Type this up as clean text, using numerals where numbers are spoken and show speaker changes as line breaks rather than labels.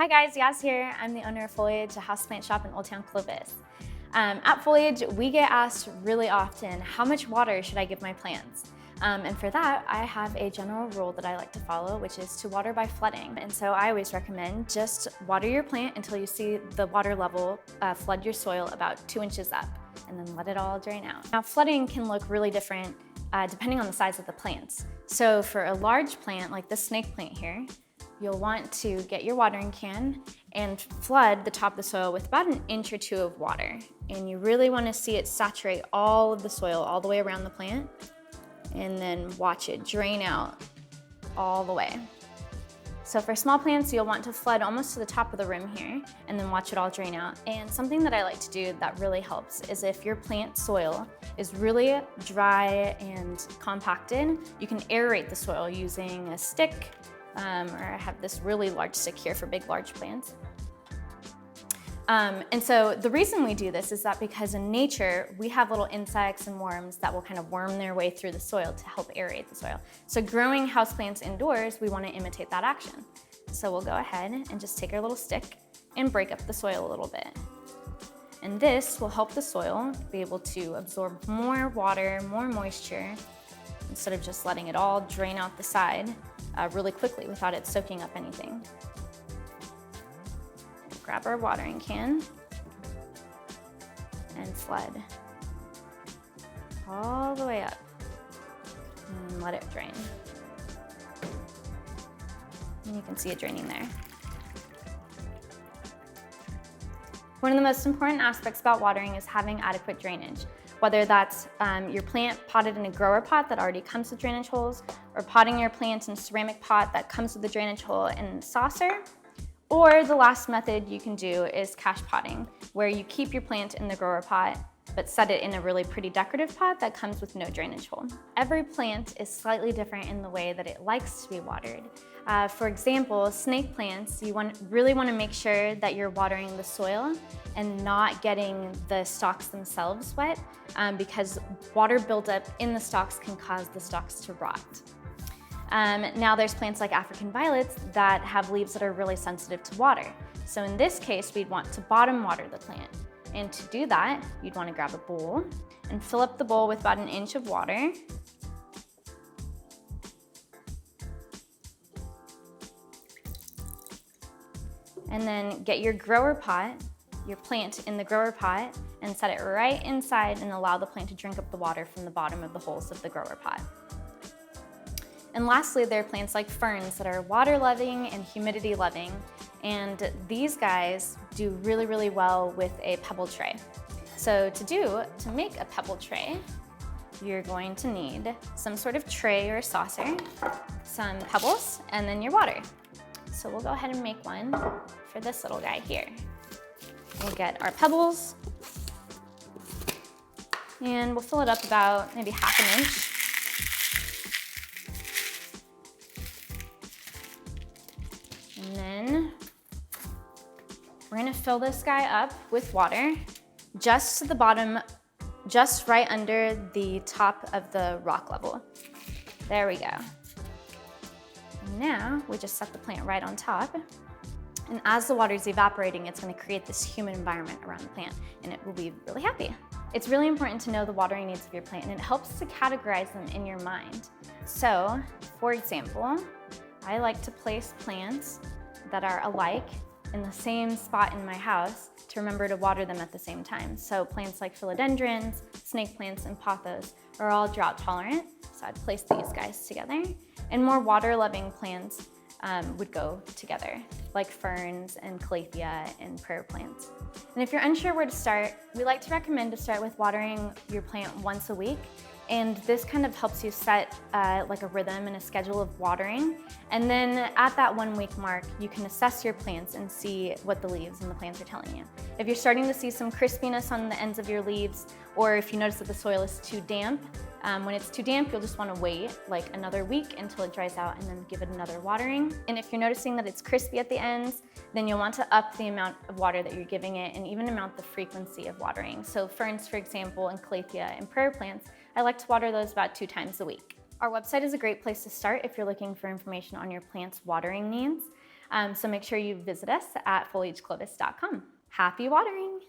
Hi guys, Yaz here. I'm the owner of Foliage, a houseplant shop in Old Town Clovis. At Foliage, we get asked really often, how much water should I give my plants? And for that, I have a general rule that I like to follow, which is to water by flooding. And so I always recommend just water your plant until you see the water level flood your soil about 2 inches up, and then let it all drain out. Now, flooding can look really different depending on the size of the plants. So for a large plant, like this snake plant here, you'll want to get your watering can and flood the top of the soil with about 1 inch or 2 of water. And you really want to see it saturate all of the soil all the way around the plant, and then watch it drain out all the way. So for small plants, you'll want to flood almost to the top of the rim here, and then watch it all drain out. And something that I like to do that really helps is if your plant soil is really dry and compacted, you can aerate the soil using a stick, or I have this really large stick here for big, large plants. And so the reason we do this is that because in nature, we have little insects and worms that will kind of worm their way through the soil to help aerate the soil. So growing houseplants indoors, we want to imitate that action. So we'll go ahead and just take our little stick and break up the soil a little bit. And this will help the soil be able to absorb more water, more moisture, instead of just letting it all drain out the side really quickly without it soaking up anything. Grab our watering can and flood all the way up and let it drain. And you can see it draining there. One of the most important aspects about watering is having adequate drainage. Whether that's your plant potted in a grower pot that already comes with drainage holes, or potting your plant in a ceramic pot that comes with a drainage hole in a saucer, or the last method you can do is cache potting, where you keep your plant in the grower pot, but set it in a really pretty decorative pot that comes with no drainage hole. Every plant is slightly different in the way that it likes to be watered. For example, snake plants, you really want to make sure that you're watering the soil and not getting the stalks themselves wet, because water buildup in the stalks can cause the stalks to rot. Now there's plants like African violets that have leaves that are really sensitive to water. So in this case, we'd want to bottom water the plant. And to do that, you'd want to grab a bowl and fill up the bowl with about 1 inch of water. And then get your grower pot, your plant in the grower pot, and set it right inside and allow the plant to drink up the water from the bottom of the holes of the grower pot. And lastly, there are plants like ferns that are water loving and humidity loving. And these guys do really, really well with a pebble tray. So to make a pebble tray, you're going to need some sort of tray or saucer, some pebbles, and then your water. So we'll go ahead and make one for this little guy here. We'll get our pebbles, and we'll fill it up about maybe 1/2 inch. And then we're gonna fill this guy up with water just to the bottom, just right under the top of the rock level. There we go. Now we just set the plant right on top. And as the water is evaporating, it's gonna create this humid environment around the plant, and it will be really happy. It's really important to know the watering needs of your plant, and it helps to categorize them in your mind. So, for example, I like to place plants that are alike in the same spot in my house to remember to water them at the same time. So plants like philodendrons, snake plants, and pothos are all drought tolerant, so I'd place these guys together. And more water-loving plants would go together, like ferns and calathea and prayer plants. And if you're unsure where to start, we like to recommend to start with watering your plant once a week. And this kind of helps you set like a rhythm and a schedule of watering. And then at that 1 week mark, you can assess your plants and see what the leaves and the plants are telling you. If you're starting to see some crispiness on the ends of your leaves, or if you notice that the soil is too damp, when it's too damp, you'll just want to wait like another week until it dries out and then give it another watering. And if you're noticing that it's crispy at the ends, then you'll want to up the amount of water that you're giving it and even amount the frequency of watering. So ferns, for example, and calathea and prayer plants, I like to water those about 2 times a week. Our website is a great place to start if you're looking for information on your plant's watering needs. So make sure you visit us at foliageclovis.com. Happy watering!